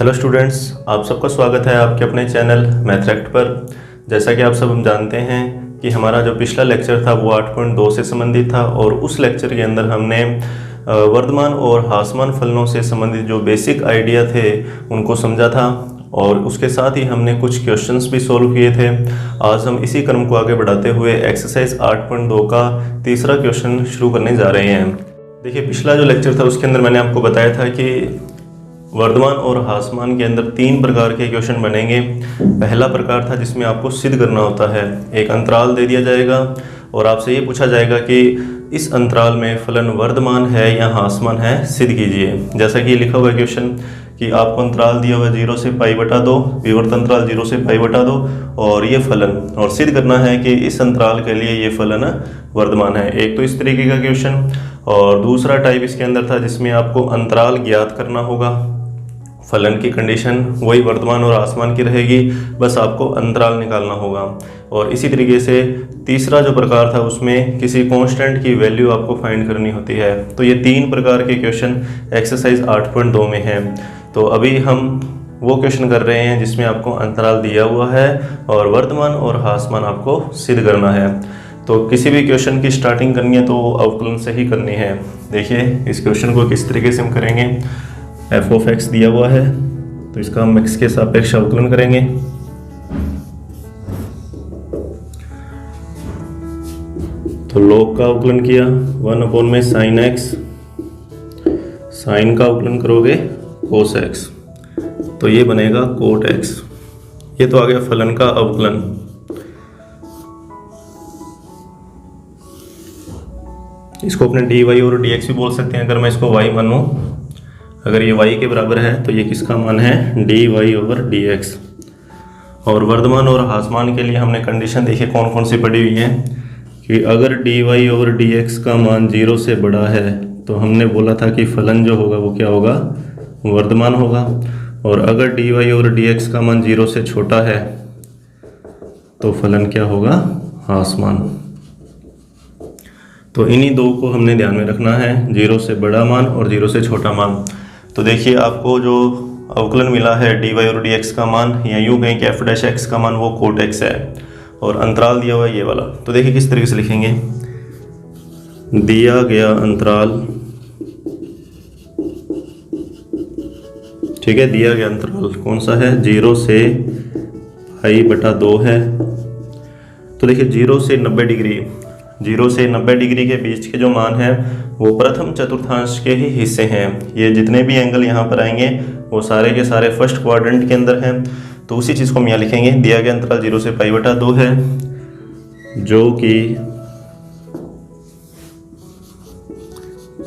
Hello students, आप सबका स्वागत है आपके अपने चैनल मैथरेक्ट पर। जैसा कि आप सब हम जानते हैं कि हमारा जो पिछला लेक्चर था वो 8.2 से संबंधित था और उस लेक्चर के अंदर हमने वर्धमान और ह्रासमान फलनों से संबंधित जो बेसिक आइडिया थे उनको समझा था और उसके साथ ही हमने कुछ क्वेश्चंस भी सॉल्व किए थे। आज हम इसी क्रम को आगे बढ़ाते हुए एक्सरसाइज 8.2 का तीसरा क्वेश्चन शुरू करने जा रहे हैं। देखिए, पिछला जो लेक्चर था उसके अंदर मैंने आपको बताया था कि वर्धमान और ह्रासमान के अंदर तीन प्रकार के क्वेश्चन बनेंगे। पहला प्रकार था जिसमें आपको सिद्ध करना होता है, एक अंतराल दे दिया जाएगा और आपसे ये पूछा जाएगा कि इस अंतराल में फलन वर्धमान है या ह्रासमान है, सिद्ध कीजिए। जैसा कि लिखा हुआ है क्वेश्चन कि आपको अंतराल दिया हुआ है 0 से π/2, विवर्त अंतराल 0 से π/2 और ये फलन, और सिद्ध करना है कि इस अंतराल के लिए ये फलन वर्धमान है। एक तो इस तरीके का क्वेश्चन, और दूसरा टाइप इसके अंदर था जिसमें आपको अंतराल ज्ञात करना होगा। फलन की कंडीशन वही वर्धमान और ह्रासमान की रहेगी, बस आपको अंतराल निकालना होगा। और इसी तरीके से तीसरा जो प्रकार था उसमें किसी कांस्टेंट की वैल्यू आपको फाइंड करनी होती है। तो ये तीन प्रकार के क्वेश्चन एक्सरसाइज 8.2 में हैं। तो अभी हम वो क्वेश्चन कर रहे हैं जिसमें आपको अंतराल दिया हुआ है और वर्धमान और ह्रासमान आपको सिद्ध करना है। तो किसी भी क्वेश्चन की स्टार्टिंग करनी है तो अवकलन से ही करनी है। देखिए, इस क्वेश्चन को किस तरीके से हम करेंगे। f(x) दिया हुआ है तो इसका हम x के सापेक्ष अवकलन करेंगे। तो log का अवकलन किया 1/sin(x), sin का अवकलन करोगे cos(x), तो ये बनेगा cot(x). ये तो आ गया फलन का अवकलन। इसको अपने dy और dx भी बोल सकते हैं अगर मैं इसको y मानूं। अगर ये y के बराबर है तो ये किसका मान है, dy/dx। और वर्धमान और ह्रासमान के लिए हमने कंडीशन देखी कौन कौन सी पड़ी हुई है कि अगर dy/dx का मान 0 से बड़ा है तो हमने बोला था कि फलन जो होगा वो क्या होगा, वर्धमान होगा। और अगर dy/dx का मान 0 से छोटा है तो फलन क्या होगा, ह्रासमान। तो इन्हीं दो को हमने ध्यान में रखना है, 0 से बड़ा मान और 0 से छोटा मान। तो देखिए, आपको जो अवकलन मिला है dy और dx का मान, या यूँ कहें कि f'(x) का मान वो cot(x) है और अंतराल दिया हुआ है ये वाला। तो देखिए किस तरीके से लिखेंगे। दिया गया अंतराल, ठीक है, दिया गया अंतराल कौन सा है, 0 से π/2 है। तो देखिए 0 से 90 डिग्री, 0 से 90 डिग्री के बीच के जो मान है वो प्रथम चतुर्थांश के ही हिस्से हैं। ये जितने भी एंगल यहाँ पर आएंगे वो सारे के सारे फर्स्ट क्वाड्रेंट के अंदर हैं। तो उसी चीज़ को हम यहाँ लिखेंगे। दिया गया अंतराल 0 से π/2 है जो कि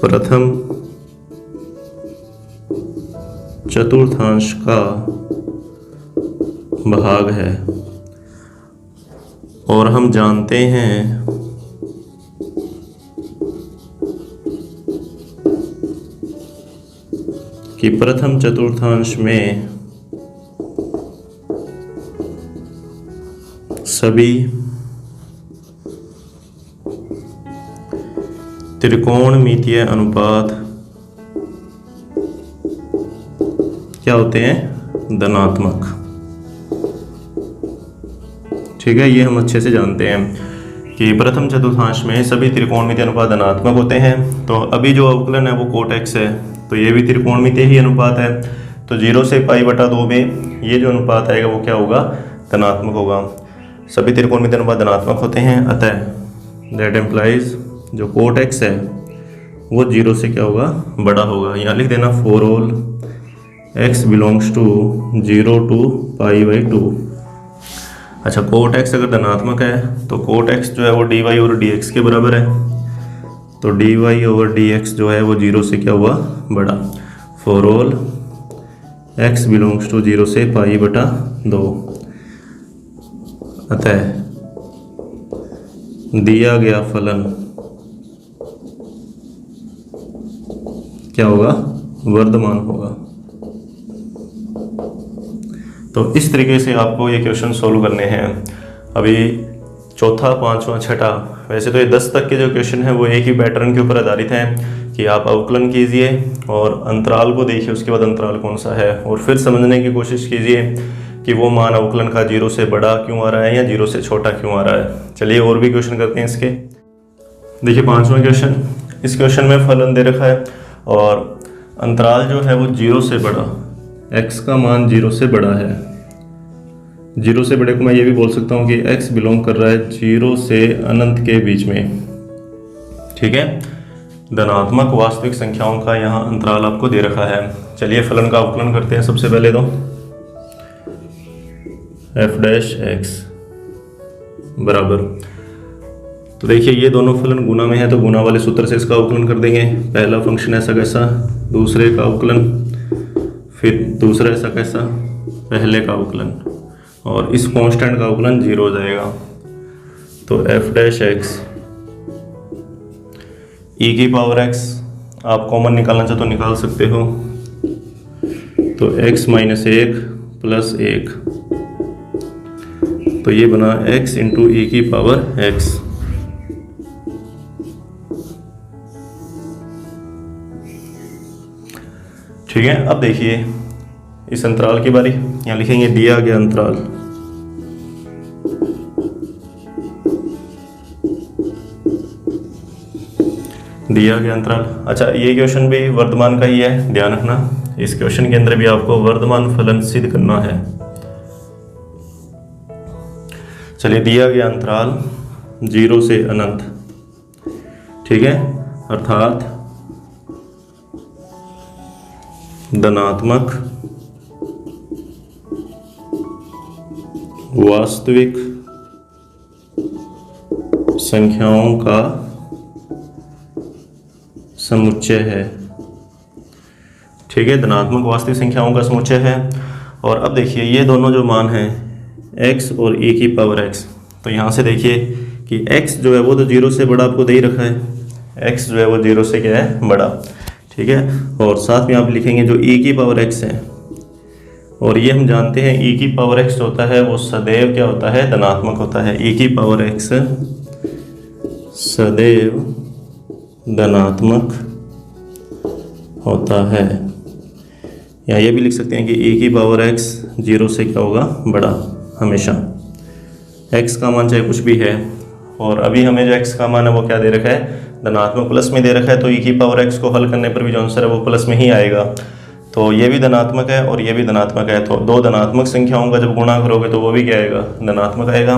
प्रथम चतुर्थांश का भाग है। और हम जानते हैं कि प्रथम चतुर्थांश में सभी त्रिकोणमितीय अनुपात क्या होते हैं, धनात्मक। ठीक है, ये हम अच्छे से जानते हैं कि प्रथम चतुर्थांश में सभी त्रिकोणमितीय अनुपात धनात्मक होते हैं। तो अभी जो अवकलन है वो cot(x) है, तो ये भी त्रिकोणमितीय ही अनुपात है। तो 0 से π/2 में ये जो अनुपात आएगा वो क्या होगा, धनात्मक होगा। सभी त्रिकोणमितीय अनुपात धनात्मक होते हैं, अतः दैट एम्प्लाइज जो cot(x) है वो 0 से क्या होगा, बड़ा होगा। यहाँ लिख देना for all x belongs to 0 to π/2। अच्छा, cot(x) अगर धनात्मक है तो cot(x) जो है वो dy और dx के बराबर है। तो dy/dx जो है वो 0 से क्या हुआ, बड़ा। For all x belongs to 0 से π/2, अतः दिया गया फलन क्या होगा, वर्धमान होगा। तो इस तरीके से आपको ये क्वेश्चन सोल्व करने हैं। अभी चौथा, पांचवा, छठा, वैसे तो ये 10 तक के जो क्वेश्चन है वो एक ही पैटर्न के ऊपर आधारित हैं कि आप अवकलन कीजिए और अंतराल को देखिए, उसके बाद अंतराल कौन सा है, और फिर समझने की कोशिश कीजिए कि वो मान अवकलन का 0 से बड़ा क्यों आ रहा है या 0 से छोटा क्यों आ रहा है। चलिए और भी क्वेश्चन करते हैं इसके। देखिए 5वां क्वेश्चन, इस क्वेश्चन में फलन दे रखा है और अंतराल जो है वो 0 से बड़ा, x का मान 0 से बड़ा है। 0 से बड़े को मैं ये भी बोल सकता हूँ कि x बिलोंग कर रहा है 0 से अनंत के बीच में, ठीक है। धनात्मक वास्तविक संख्याओं का यहाँ अंतराल आपको दे रखा है। चलिए फलन का अवकलन करते हैं। सबसे पहले तो f डैश x बराबर, तो देखिए ये दोनों फलन गुना में है तो गुना वाले सूत्र से इसका अवकलन कर देंगे। पहला फंक्शन ऐसा कैसा, दूसरे का अवकलन, फिर दूसरा ऐसा कैसा, पहले का अवकलन, और इस कांस्टेंट का अवकलन 0 हो जाएगा। तो f डैश x e की पावर x, आप कॉमन निकालना चाहो तो निकाल सकते हो, तो x माइनस 1 प्लस 1, तो ये बना x इंटू ई की पावर x। ठीक है, अब देखिए इस अंतराल की बारी, यहाँ लिखेंगे दिया गया अंतराल, दिया गया अंतराल। अच्छा, ये क्वेश्चन भी वर्तमान का ही है, ध्यान रखना। इस क्वेश्चन के अंदर भी आपको वर्तमान फलन सिद्ध करना है। चलिए, दिया गया अंतराल 0 से अनंत, ठीक है, अर्थात धनात्मक वास्तविक संख्याओं का समुच्चय है, ठीक है, धनात्मक वास्तविक संख्याओं का समुच्चय है। और अब देखिए ये दोनों जो मान हैं x और e की पावर x, तो यहाँ से देखिए कि x जो है वो तो 0 से बड़ा आपको दे ही रखा है, x जो है वो 0 से क्या है, बड़ा, ठीक है। और साथ में आप लिखेंगे जो e की पावर x है, और ये हम जानते हैं e की पावर x होता है वो सदैव क्या होता है, धनात्मक होता है। e की पावर x सदैव धनात्मक होता है, या ये भी लिख सकते हैं कि e की पावर x 0 से क्या होगा, बड़ा हमेशा। x का मान चाहे कुछ भी है, और अभी हमें जो x का मान है वो क्या दे रखा है, धनात्मक प्लस में दे रखा है, तो e की पावर x को हल करने पर भी जो आंसर है वो प्लस में ही आएगा। तो ये भी धनात्मक है और ये भी धनात्मक है, तो दो धनात्मक संख्याओं का जब गुणा करोगे तो वो भी क्या आएगा, धनात्मक आएगा।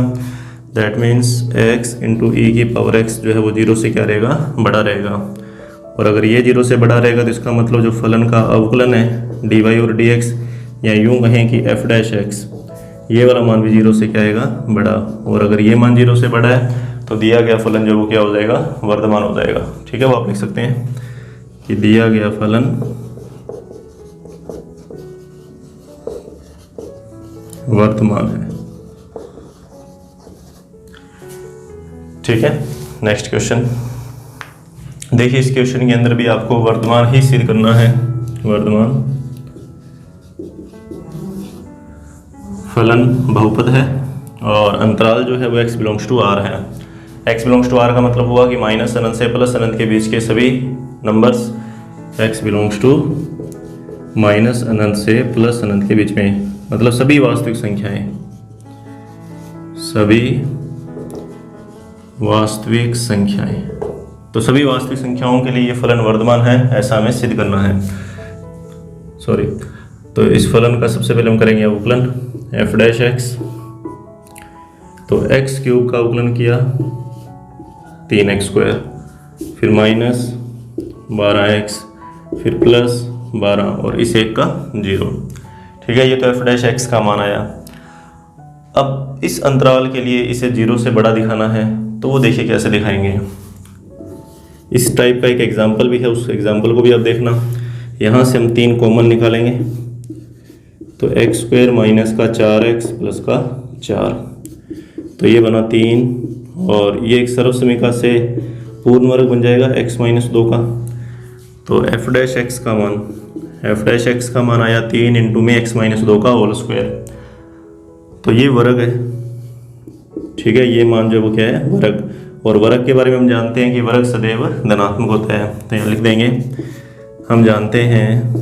दैट मीन्स x इंटू ई की पावर x जो है वो 0 से क्या रहेगा, बड़ा रहेगा। और अगर ये 0 से बड़ा रहेगा तो इसका मतलब जो फलन का अवकलन है dy और dx, या यूँ कहें कि f डैश x, ये वाला मान भी 0 से क्या आएगा, बड़ा। और अगर ये मान 0 से बड़ा है तो दिया गया फलन जो वो क्या हो जाएगा, वर्तमान हो जाएगा, ठीक है। वो आप लिख सकते हैं कि दिया गया फलन वर्तमान है, ठीक है। नेक्स्ट क्वेश्चन देखिए, इस क्वेश्चन के अंदर भी आपको वर्तमान ही सिद्ध करना है। वर्तमान फलन बहुपद है और अंतराल जो है वो x बिलोंग्स टू r है। x बिलोंग्स टू r का मतलब हुआ कि माइनस अनंत से प्लस अनंत के बीच के सभी numbers, x belongs to minus अनंत से प्लस अनंत के बीच में, मतलब सभी वास्तविक संख्याएं, सभी वास्तविक संख्याएं। तो सभी वास्तविक संख्याओं के लिए ये फलन वर्तमान है, ऐसा हमें सिद्ध करना है। सॉरी, तो इस फलन का सबसे पहले हम करेंगे अवकलन f डैश x, तो x क्यूब का अवकलन किया 3x स्क्वायर, फिर माइनस 12x, फिर प्लस 12 और इस एक का 0, ठीक है। ये तो f डैश x का मान आया। अब इस अंतराल के लिए इसे 0 से बड़ा दिखाना है, तो वो देखिए कैसे दिखाएंगे। इस टाइप का एक एग्जाम्पल भी है, उस एग्जाम्पल को भी आप देखना। यहाँ से हम 3 कॉमन निकालेंगे, तो x स्क्वायर माइनस का 4x प्लस का 4, तो ये बना 3, और ये एक सर्व समीकरण से पूर्ण वर्ग बन जाएगा x माइनस 2 का। तो f डैश x का मान आया 3 इंटू में x माइनस 2 का होल स्क्वायर, तो ये वर्ग है, ठीक है। ये मान जो वो क्या है, वर्ग, और वर्ग के बारे में हम जानते हैं कि वर्ग सदैव धनात्मक होता है। तो यहाँ लिख देंगे, हम जानते हैं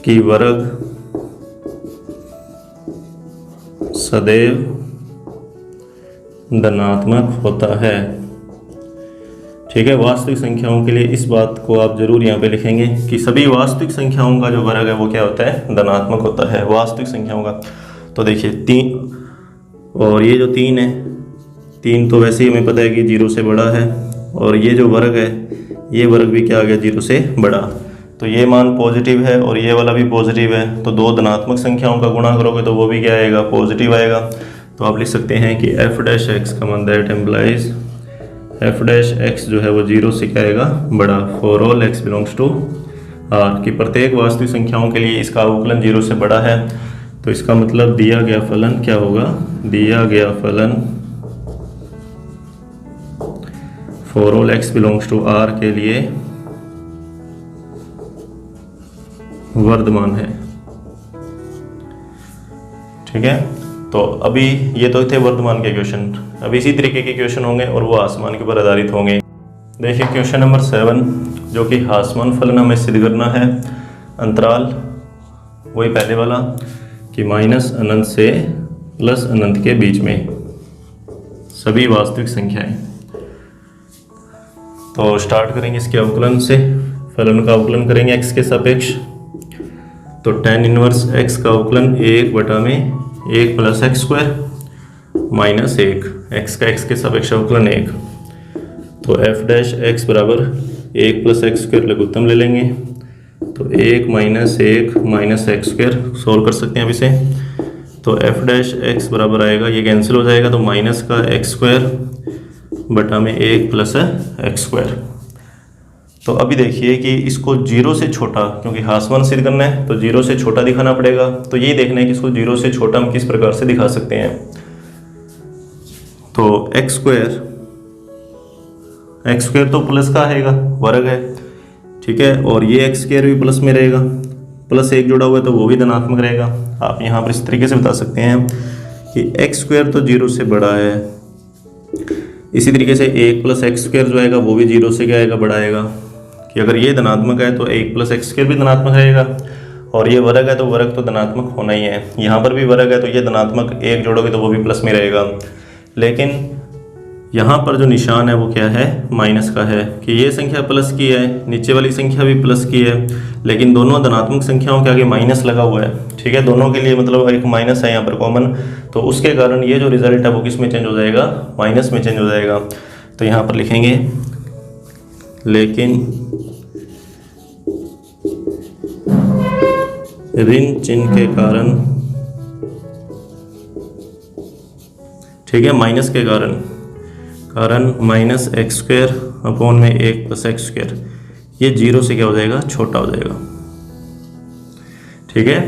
कि वर्ग सदैव धनात्मक होता है। ठीक है, वास्तविक संख्याओं के लिए इस बात को आप जरूर यहाँ पे लिखेंगे कि सभी वास्तविक संख्याओं का जो वर्ग है वो क्या होता है, धनात्मक होता है, वास्तविक संख्याओं का। तो देखिए 3, और ये जो 3 है, 3 तो वैसे ही हमें पता है कि 0 से बड़ा है, और ये जो वर्ग है ये वर्ग भी क्या आ गया, 0 से बड़ा। तो ये मान पॉजिटिव है और ये वाला भी पॉजिटिव है, तो दो धनात्मक संख्याओं का गुणा करोगे तो वो भी क्या आएगा, पॉजिटिव आएगा। तो आप लिख सकते हैं कि f डैश एक्स का मान that implies f dash x जो है वो 0 से क्या आएगा, बड़ा, for all x belongs to r, कि प्रत्येक वास्तविक संख्याओं के लिए इसका अवकलन 0 से बड़ा है। तो इसका मतलब दिया गया फलन क्या होगा, दिया गया फलन for all x belongs to r के लिए वर्धमान है। ठीक है, तो अभी ये तो थे वर्धमान के क्वेश्चन, अब इसी तरीके के क्वेश्चन होंगे और वो आसमान के ऊपर आधारित होंगे। देखिए क्वेश्चन नंबर 7, जो कि आसमान फलन हमें सिद्ध करना है। अंतराल वही पहले वाला कि माइनस अनंत से प्लस अनंत के बीच में सभी वास्तविक संख्याएं। तो स्टार्ट करेंगे इसके अवकलन से, फलन का अवकलन करेंगे x के सापेक्ष। तो tan इनवर्स x का अवकलन 1/1 plus x square minus 1, x का x के सापेक्ष अवकलन 1। तो f डैश x बराबर 1 प्लस एक्स स्क्वायर लघुत्तम ले लेंगे, तो 1 minus 1 minus x square solve कर सकते हैं अब इसे। तो f डैश x बराबर आएगा, ये कैंसिल हो जाएगा, तो माइनस का एक्स स्क्वायर बटा में 1 प्लस एक्स स्क्वायर। तो अभी देखिए कि इसको 0 से छोटा, क्योंकि आसमान सिद्ध करना है तो 0 से छोटा दिखाना पड़ेगा। तो यही देखना है कि इसको 0 से छोटा हम किस प्रकार से दिखा सकते हैं। तो एक्स स्क्वायर तो प्लस का आएगा, वर्ग है, ठीक है, और ये एक्स स्क्वायर भी प्लस में रहेगा, प्लस 1 जुड़ा हुआ है तो वो भी धनात्मक रहेगा। आप यहाँ पर इस तरीके से बता सकते हैं कि एक्स स्क्वायर तो 0 से बड़ा है, इसी तरीके से 1 प्लस एक्स स्क्वायर जो आएगा वो भी 0 से क्या आएगा, बड़ा आएगा। कि अगर ये धनात्मक है तो 1 प्लस एक्स स्क्वायर भी धनात्मक रहेगा, और ये वर्ग है तो वर्ग तो धनात्मक होना ही है। यहाँ पर भी वर्ग है तो ये धनात्मक, 1 जोड़ोगे तो वो भी प्लस में रहेगा। लेकिन यहाँ पर जो निशान है वो क्या है, माइनस का है, कि ये संख्या प्लस की है, नीचे वाली संख्या भी प्लस की है, लेकिन दोनों धनात्मक संख्याओं के आगे माइनस लगा हुआ है। ठीक है, दोनों के लिए मतलब एक माइनस है यहाँ पर कॉमन, तो उसके कारण ये जो रिजल्ट है वो किस में चेंज हो जाएगा, माइनस में चेंज हो जाएगा। तो यहाँ पर लिखेंगे लेकिन ऋण चिन्ह के कारण, ठीक है, माइनस के कारण माइनस एक्स स्क्वायर अपॉन में 1 प्लस एक्स स्क्वायर, ये 0 से क्या हो जाएगा, छोटा हो जाएगा। ठीक है,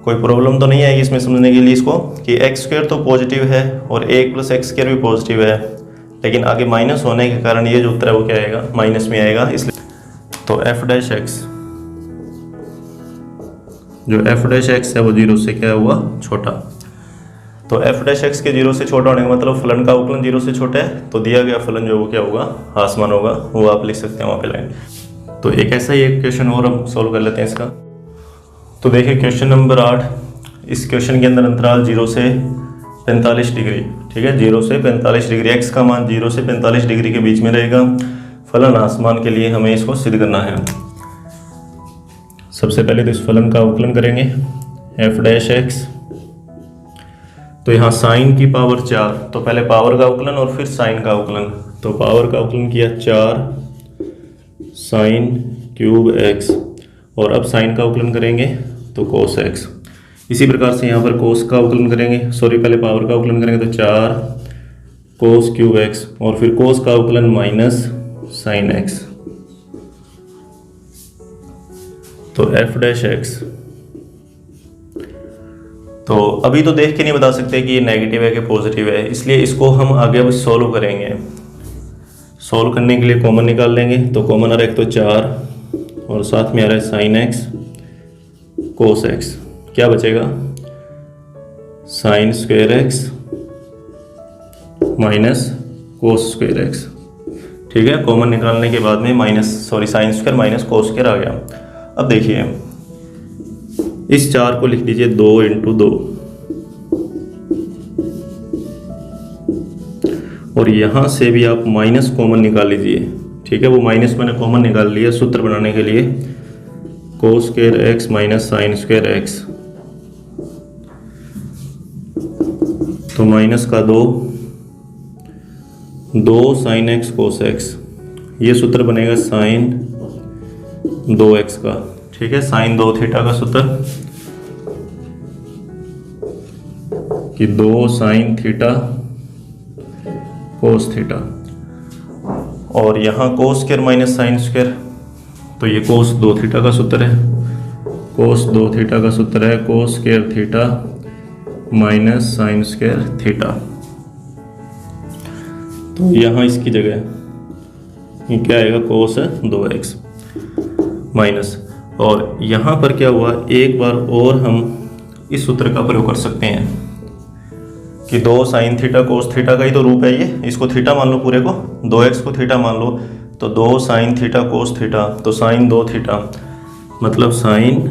कोई प्रॉब्लम तो नहीं आएगी इसमें समझने के लिए इसको, कि एक्स स्क्वायर तो पॉजिटिव है और 1 प्लस एक्स स्क्वायर भी पॉजिटिव है, लेकिन आगे माइनस होने के कारण ये जो उत्तर है वो क्या आएगा, माइनस में आएगा। इसलिए तो f डैश एक्स, जो f डैश एक्स है वो 0 से क्या हुआ, छोटा। तो f डैश एक्स के 0 से छोटा होने का मतलब फलन का अवकलन 0 से छोटा है, तो दिया गया फलन जो वो क्या होगा, आसमान होगा, वो आप लिख सकते हैं वहाँ पे लाइन। तो एक ऐसा ही एक क्वेश्चन और हम सोल्व कर लेते हैं इसका। तो देखिए क्वेश्चन नंबर 8, इस क्वेश्चन के अंदर अंतराल 0 से 45 डिग्री, ठीक है, 0 से 45 डिग्री, x का मान 0 से 45 डिग्री के बीच में रहेगा। फलन आसमान के लिए हमें इसको सिद्ध करना है। सबसे पहले तो इस फलन का अवकलन करेंगे, f डैश एक्स। तो यहाँ साइन की पावर 4, तो पहले पावर का अवकलन और फिर साइन का अवकलन। तो पावर का अवकलन किया 4 साइन क्यूब x, और अब साइन का अवकलन करेंगे तो कोस x। इसी प्रकार से यहाँ पर कोस का अवकलन करेंगे, पहले पावर का अवकलन करेंगे तो 4 कोस क्यूब x, और फिर कोस का अवकलन माइनस साइन x। तो f डैश एक्स, तो अभी तो देख के नहीं बता सकते कि ये नेगेटिव है कि पॉजिटिव है, इसलिए इसको हम आगे अब सॉल्व करेंगे। सॉल्व करने के लिए कॉमन निकाल लेंगे, तो कॉमन आ रहा है एक तो 4 और साथ में आ रहा है साइन x कोस x, क्या बचेगा, sine square x minus cos square x. ठीक है, कॉमन निकालने के बाद में sine square minus cos square आ गया। अब देखिए इस 4 को लिख दीजिए 2 × 2 और यहाँ से भी आप माइनस कॉमन निकाल लीजिए। ठीक है, वो माइनस मैंने कॉमन निकाल लिया सूत्र बनाने के लिए, कोस square x minus sine square x, तो माइनस का 2 साइन एक्स कोस एक्स, ये सूत्र बनेगा साइन 2x का। ठीक है, साइन 2 थीटा का सूत्र कि 2 साइन थीटा कोस थीटा, और यहाँ cos square minus sine square, तो ये कोस 2 थीटा का सूत्र है। कोस 2 थीटा का सूत्र है cos square theta minus sine square theta. तो यहाँ इसकी जगह ये क्या आएगा, कोस 2x माइनस, और यहाँ पर क्या हुआ, एक बार और हम इस सूत्र का प्रयोग कर सकते हैं कि 2 साइन थीटा कोस थीटा का ही तो रूप है ये, इसको थीटा मान लो पूरे को, 2x को थीटा मान लो, तो 2 साइन थीटा कोस थीटा, तो साइन 2 थीटा मतलब साइन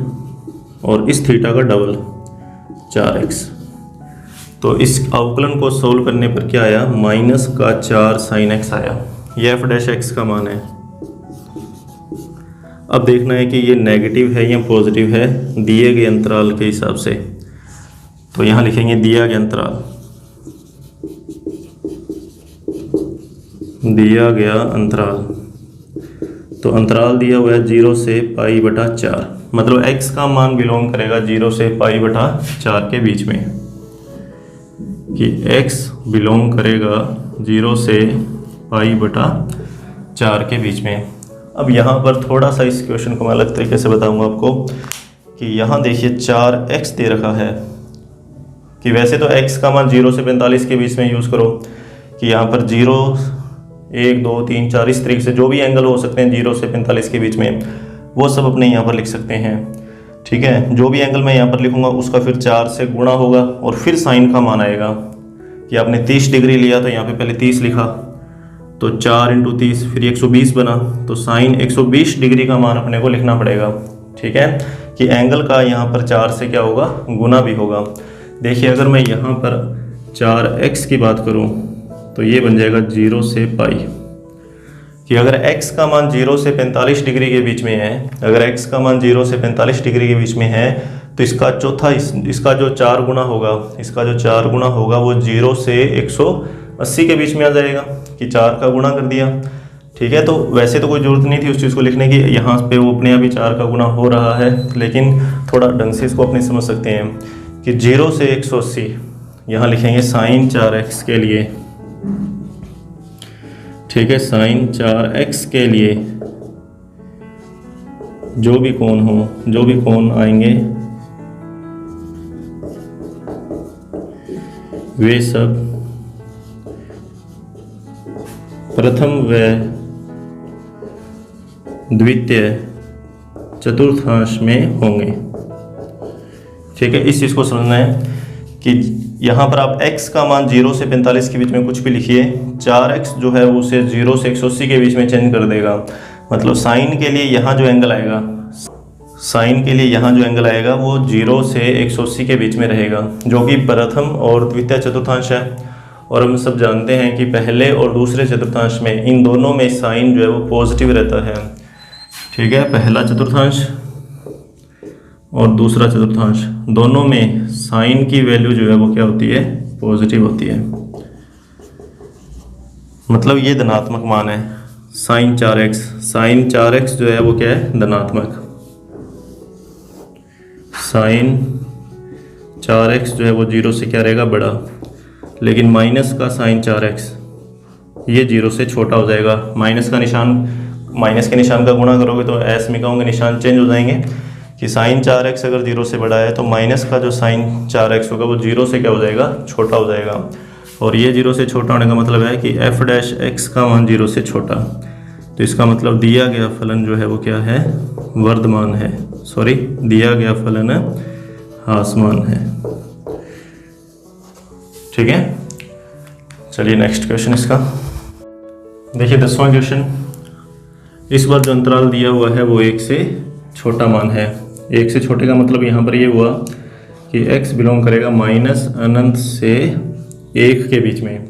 और इस थीटा का डबल 4x। तो इस अवकलन को सोल्व करने पर क्या आया, माइनस का 4 साइन x आया। ये f डैश x का मान है। अब देखना है कि ये नेगेटिव है या पॉजिटिव है दिए गए अंतराल के हिसाब से। तो यहाँ लिखेंगे दिया गया अंतराल, दिया गया अंतराल, तो अंतराल दिया हुआ है 0 से π/4, मतलब x का मान बिलोंग करेगा 0 से π/4 के बीच में, कि x बिलोंग करेगा 0 से π/4 के बीच में। अब यहाँ पर थोड़ा सा इस क्वेश्चन को मैं अलग तरीके से बताऊंगा आपको कि यहाँ देखिए 4x दे रखा है, कि वैसे तो x का मान 0 से 45 के बीच में यूज़ करो, कि यहाँ पर 0 1 2 3 4 इस तरीके से जो भी एंगल हो सकते हैं 0 से 45 के बीच में, वो सब अपने यहाँ पर लिख सकते हैं। ठीक है, जो भी एंगल मैं यहाँ पर लिखूंगा उसका फिर 4 से गुणा होगा और फिर साइन का मान आएगा, कि आपने 30 डिग्री लिया तो यहाँ पे पहले 30 लिखा, तो 4 × 30 फिर 120 बना, तो साइन 120 डिग्री का मान अपने को लिखना पड़ेगा। ठीक है, कि एंगल का यहाँ पर 4 से क्या होगा, गुना भी होगा। देखिए अगर मैं यहाँ पर 4x की बात करूँ तो ये बन जाएगा 0 से π, कि अगर x का मान 0 से 45 डिग्री के बीच में है, अगर x का मान 0 से 45 डिग्री के बीच में है, तो इसका चौथा इसका जो 4 गुना होगा, इसका जो 4 गुना होगा वो 0 से 180 के बीच में आ जाएगा, कि 4 का गुणा कर दिया। ठीक है, तो वैसे तो कोई ज़रूरत नहीं थी उस चीज़ को लिखने की, यहाँ पे वो अपने आप ही 4 का गुणा हो रहा है, लेकिन थोड़ा ढंग से इसको अपने समझ सकते हैं कि 0 से 180 यहाँ लिखेंगे साइन 4x के लिए। ठीक है, साइन 4x के लिए जो भी कोण आएंगे वे सब प्रथम व द्वितीय चतुर्थांश में होंगे। ठीक है, इस चीज़ को समझना है कि यहाँ पर आप x का मान 0 से 45 के बीच में कुछ भी लिखिए, 4x जो है वो उसे 0 से 180 के बीच में चेंज कर देगा। मतलब साइन के लिए यहाँ जो एंगल आएगा, साइन के लिए यहाँ जो एंगल आएगा वो 0 से 180 के बीच में रहेगा, जो कि प्रथम और द्वितीय चतुर्थांश है। और हम सब जानते हैं कि पहले और दूसरे चतुर्थांश में इन दोनों में साइन जो है वो पॉजिटिव रहता है। ठीक है, पहला चतुर्थांश और दूसरा चतुर्थांश दोनों में साइन की वैल्यू जो है वो क्या होती है, पॉजिटिव होती है। मतलब ये धनात्मक मान है साइन 4x, साइन 4x जो है वो क्या है, धनात्मक। साइन 4x जो है वो 0 से क्या रहेगा, बड़ा, लेकिन माइनस का साइन 4x ये 0 से छोटा हो जाएगा। माइनस के निशान का गुणा करोगे तो एसमिकाओं के निशान चेंज हो जाएंगे, कि साइन 4x अगर 0 से बड़ा है तो माइनस का जो साइन 4x होगा वो 0 से क्या हो जाएगा, छोटा हो जाएगा। और ये 0 से छोटा होने का मतलब है कि f डैश x का मान 0 से छोटा, तो इसका मतलब दिया गया फलन जो है वो क्या है, वर्धमान है, दिया गया फलन ह्रासमान है। ठीक है, चलिए नेक्स्ट क्वेश्चन इसका देखिए 10वां क्वेश्चन। इस बार जो अंतराल दिया हुआ है वो 1 से छोटा मान है। 1 से छोटे का मतलब यहाँ पर ये हुआ कि x बिलोंग करेगा माइनस अनंत से 1 के बीच में,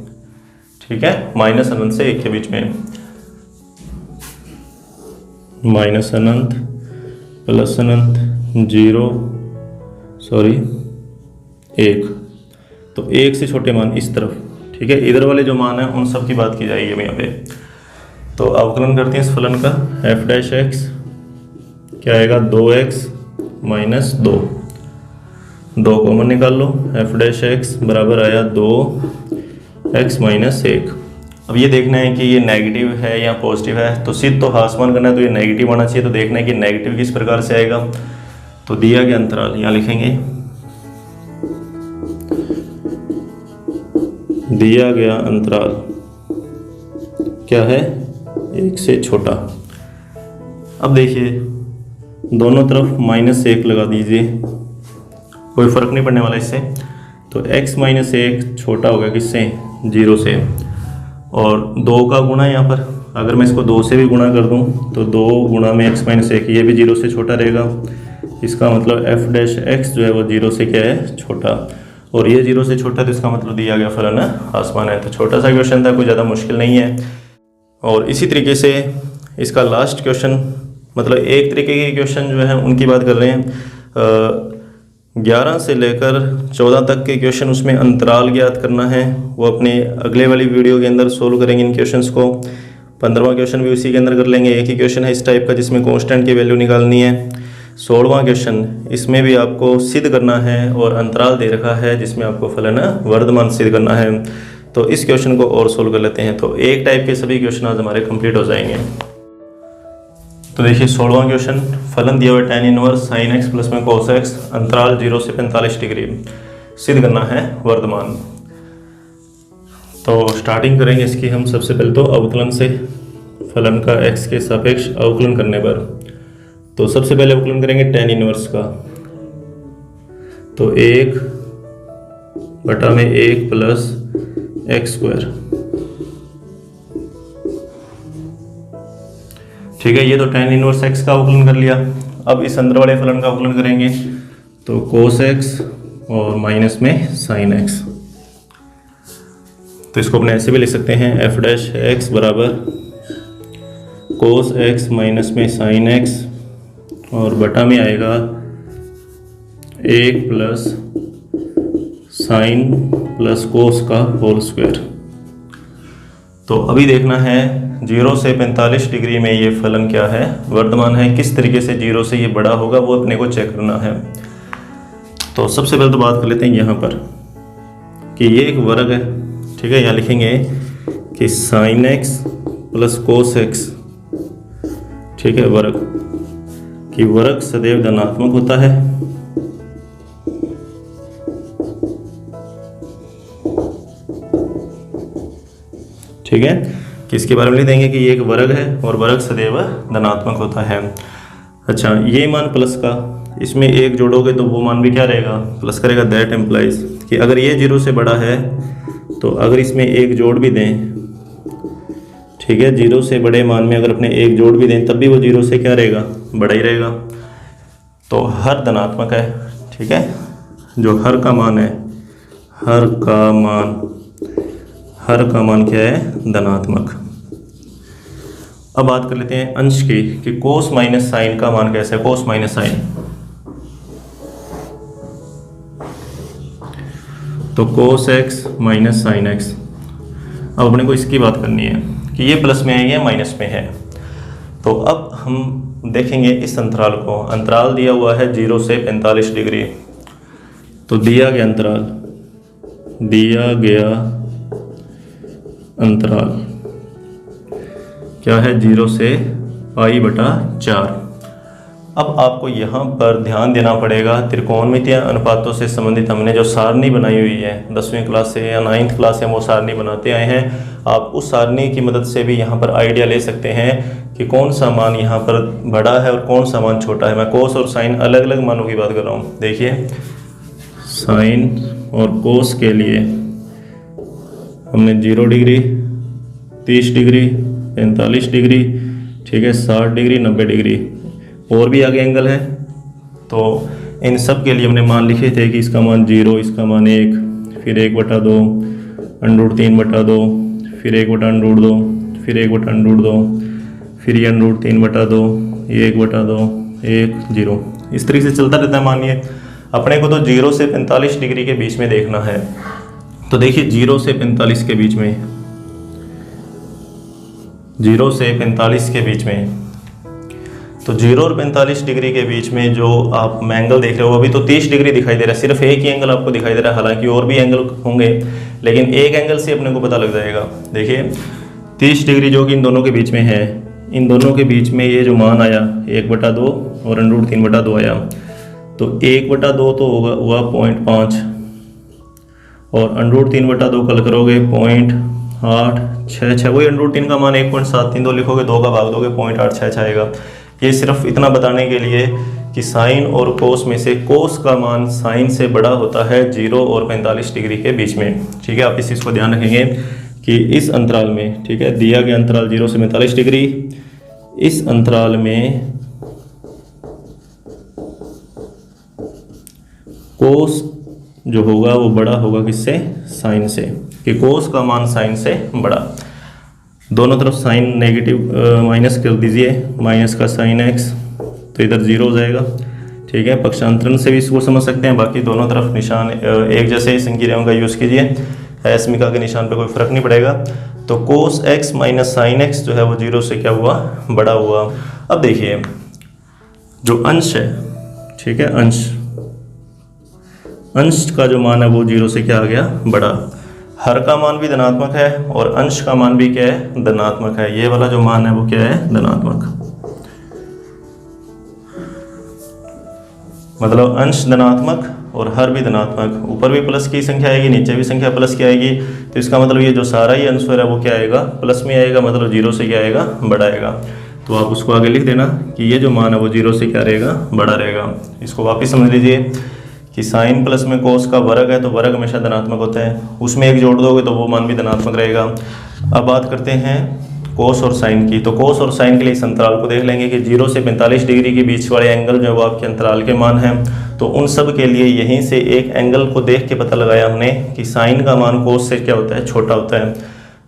ठीक है, माइनस अनंत से 1 के बीच में, माइनस अनंत प्लस अनंत 1। तो 1 से छोटे मान इस तरफ, ठीक है। इधर वाले जो मान है उन सब की बात की जाएगी अब यहाँ पे। तो अवकलन करते हैं इस फलन का। f डैश x क्या आएगा 2x माइनस 2 कॉमन निकाल लो। f डैश x बराबर आया 2x माइनस 1। अब ये देखना है कि ये नेगेटिव है या पॉजिटिव है। तो सिद्ध तो हासमान करना है तो ये नेगेटिव आना चाहिए। तो देखना है कि नेगेटिव किस प्रकार से आएगा। तो दिया गया अंतराल यहाँ लिखेंगे, दिया गया अंतराल क्या है 1 से छोटा। अब देखिए दोनों तरफ -1 लगा दीजिए, कोई फर्क नहीं पड़ने वाला इससे। तो x माइनस 1 छोटा होगा किससे 0 से, और 2 का गुणा यहाँ पर अगर मैं इसको 2 से भी गुणा कर दूँ तो 2 गुणा में x माइनस 1 ये भी 0 से छोटा रहेगा। इसका मतलब f डैश x जो है वो 0 से क्या है छोटा, और ये 0 से छोटा, तो इसका मतलब दिया गया फलन आसमान है। तो छोटा सा क्वेश्चन था, कोई ज़्यादा मुश्किल नहीं है। और इसी तरीके से इसका लास्ट क्वेश्चन, मतलब एक तरीके के क्वेश्चन जो है उनकी बात कर रहे हैं। 11 से लेकर 14 तक के क्वेश्चन, उसमें अंतराल ज्ञात करना है, वो अपने अगले वाली वीडियो के अंदर सोल्व करेंगे इन क्वेश्चंस को। 15वां क्वेश्चन भी उसी के अंदर कर लेंगे। एक ही क्वेश्चन है इस टाइप का जिसमें कांस्टेंट की वैल्यू निकालनी है। 16वां क्वेश्चन, इसमें भी आपको सिद्ध करना है और अंतराल दे रखा है जिसमें आपको फलन वर्धमान सिद्ध करना है। तो इस क्वेश्चन को और सोल्व कर लेते हैं। तो एक टाइप के सभी क्वेश्चन आज हमारे कंप्लीट हो जाएंगे। तो देखिए 16वां क्वेश्चन, फलन दिया हुआ tan inverse sin x plus में cos x, अंतराल 0 से 45 डिग्री, सिद्ध करना है वर्धमान। तो स्टार्टिंग करेंगे इसकी हम सबसे पहले तो अवकलन से, फलन का x के सापेक्ष अवकलन करने पर। तो सबसे पहले अवकलन करेंगे tan इनवर्स का। तो 1/1 प्लस x स्क्वायर, ठीक है। ये तो tan इनवर्स x का अवकलन कर लिया। अब इस अंदर वाले फलन का अवकलन करेंगे तो cos x और माइनस में sin x। तो इसको अपने ऐसे भी लिख सकते हैं, f डैश x बराबर cos x माइनस में sin x, और बटा में आएगा 1 प्लस sin प्लस cos का होल स्क्वायर। तो अभी देखना है 0 से 45 डिग्री में ये फलन क्या है वर्धमान है। किस तरीके से 0 से ये बड़ा होगा वो अपने को चेक करना है। तो सबसे पहले तो बात कर लेते हैं यहाँ पर कि ये एक वर्ग है, ठीक है। यहाँ लिखेंगे कि sin x plus cos x, ठीक है, वर्ग, कि वर्ग सदैव धनात्मक होता है, ठीक है। किसके बारे में लिख देंगे कि ये एक वर्ग है और वर्ग सदैव धनात्मक होता है। अच्छा, ये मान प्लस का, इसमें एक जोड़ोगे तो वो मान भी क्या रहेगा प्लस करेगा। दैट एम्प्लाइज कि अगर ये 0 से बड़ा है तो अगर इसमें एक जोड़ भी दें, ठीक है, 0 से बड़े मान में अगर अपने एक जोड़ भी दें तब भी वो 0 से क्या रहेगा बड़ा ही रहेगा। तो हर धनात्मक है, ठीक है। जो हर का मान है, हर का मान क्या है धनात्मक। अब बात कर लेते हैं अंश की कि कोस माइनस साइन का मान कैसा है। कोस माइनस साइन, तो cos x minus sine x. अब अपने को इसकी बात करनी है कि ये प्लस में है या माइनस में है। तो अब हम देखेंगे इस अंतराल को। अंतराल दिया हुआ है 0 से 45 डिग्री। तो दिया गया अंतराल क्या है 0 से π/4। अब आपको यहाँ पर ध्यान देना पड़ेगा, त्रिकोणमितीय अनुपातों से संबंधित हमने जो सारणी बनाई हुई है 10वीं क्लास से या 9th क्लास से हम वो सारणी बनाते आए हैं। आप उस सारणी की मदद से भी यहाँ पर आइडिया ले सकते हैं कि कौन सा मान यहाँ पर बड़ा है और कौन सा मान छोटा है। मैं कोस और साइन अलग अलग मानों की बात कर रहा हूँ। देखिए साइन और कोस के लिए हमने 0 डिग्री, 30 डिग्री, 45 डिग्री, ठीक है, 60 डिग्री, 90 डिग्री, और भी आगे एंगल है। तो इन सब के लिए हमने मान लिखे थे कि इसका मान 0, इसका मान 1, फिर 1/2, √3/2, फिर 1/√2, फिर 1/√2, फिर ये √3/2, ये 1/2, 1, 0, इस तरीके से चलता रहता है। मानिए अपने को तो 0 से 45 डिग्री के बीच में देखना है। तो देखिए 0 से 45 के बीच में, 0 से 45 के बीच में, तो 0 और 45 डिग्री के बीच में जो आप एंगल देख रहे हो अभी तो 30 डिग्री दिखाई दे रहा है, सिर्फ एक ही एंगल आपको दिखाई दे रहा है, हालांकि और भी एंगल होंगे, लेकिन एक एंगल से अपने को पता लग जाएगा। देखिए 30 डिग्री जो कि इन दोनों के बीच में है, इन दोनों के बीच में ये जो मान आया 1/2 और √3/2 आया, तो 1/2 तो हुआ 0.5 और √3/2 कल करोगे 0.866, वही √3 का मान 1.732 लिखोगे, 2 का भाग दोगे 0.866 आएगा। ये सिर्फ इतना बताने के लिए कि साइन और कोस में से कोस का मान साइन से बड़ा होता है 0 और 45 डिग्री के बीच में, ठीक है। आप इस चीज़ को ध्यान रखेंगे कि इस अंतराल में, ठीक है, दिया गया अंतराल 0 से 45 डिग्री, इस अंतराल में कोस जो होगा वो बड़ा होगा किससे, साइन से, कि कोस का मान साइन से बड़ा। दोनों तरफ साइन नेगेटिव माइनस कर दीजिए, माइनस का साइन x, तो इधर 0 हो जाएगा, ठीक है। पक्षांतरण से भी इसको समझ सकते हैं, बाकी दोनों तरफ निशान एक जैसे संकीर्णों का यूज़ कीजिए, अस्मिका के निशान पे कोई फर्क नहीं पड़ेगा। तो कोस x माइनस साइन x जो है वो 0 से क्या हुआ, बड़ा हुआ। अब देखिए जो अंश है, ठीक है, अंश का जो मान है वो 0 से क्या आ गया, बड़ा। हर का मान भी धनात्मक है और अंश का मान भी क्या है, धनात्मक है। ये वाला जो मान है वो क्या है, धनात्मक, मतलब अंश धनात्मक और हर भी धनात्मक। ऊपर भी प्लस की संख्या आएगी, नीचे भी संख्या प्लस की आएगी, तो इसका मतलब ये जो सारा ही अंश है वो क्या आएगा, प्लस में आएगा, मतलब 0 से क्या आएगा, बड़ा आएगा। तो आप उसको आगे लिख देना कि ये जो मान है वो 0 से क्या रहेगा, बड़ा रहेगा। इसको वापिस समझ लीजिए कि साइन प्लस में कोस का वर्ग है, तो वर्ग हमेशा धनात्मक होता है, उसमें एक जोड़ दोगे तो वो मान भी धनात्मक रहेगा। अब बात करते हैं कोस और साइन की। तो कोस और साइन के लिए इस अंतराल को देख लेंगे कि 0 से 45 डिग्री के बीच वाले एंगल जो है वो आपके अंतराल के मान हैं। तो उन सब के लिए यहीं से एक एंगल को देख के पता लगाया हमने कि साइन का मान कोस से क्या होता है, छोटा होता है,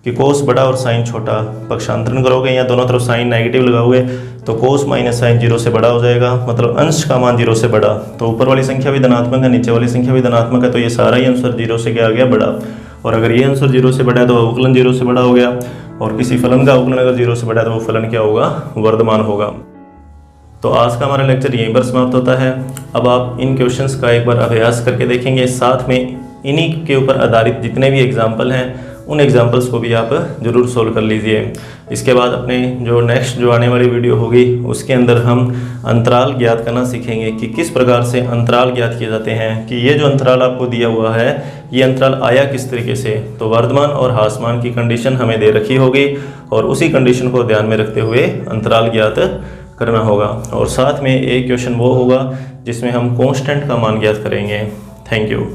कि कोस बड़ा और साइन छोटा। पक्षांतरण करोगे या दोनों तरफ साइन नेगेटिव लगाओगे तो कोस माइनस साइन 0 से बड़ा हो जाएगा, मतलब अंश का मान 0 से बड़ा। तो ऊपर वाली संख्या भी धनात्मक है, नीचे वाली संख्या भी धनात्मक है, तो ये सारा ही आंसर 0 से क्या आ गया, बड़ा। और अगर ये आंसर 0 से बड़ा है तो अवकलन 0 से बड़ा हो गया, और किसी फलन का अवकलन अगर 0 से बड़ा है तो वो फलन क्या होगा, वर्धमान होगा। तो आज का हमारा लेक्चर यहीं पर समाप्त होता है। अब आप इन क्वेश्चंस का एक बार अभ्यास करके देखेंगे, साथ में इन्हीं के ऊपर आधारित जितने भी एग्जाम्पल हैं उन एग्जाम्पल्स को भी आप ज़रूर सोल्व कर लीजिए। इसके बाद अपने जो नेक्स्ट जो आने वाली वीडियो होगी उसके अंदर हम अंतराल ज्ञात करना सीखेंगे कि किस प्रकार से अंतराल ज्ञात किए जाते हैं, कि ये जो अंतराल आपको दिया हुआ है ये अंतराल आया किस तरीके से। तो वर्धमान और ह्रासमान की कंडीशन हमें दे रखी होगी और उसी कंडीशन को ध्यान में रखते हुए अंतराल ज्ञात करना होगा। और साथ में एक क्वेश्चन वो होगा जिसमें हम कांस्टेंट का मान ज्ञात करेंगे। Thank you.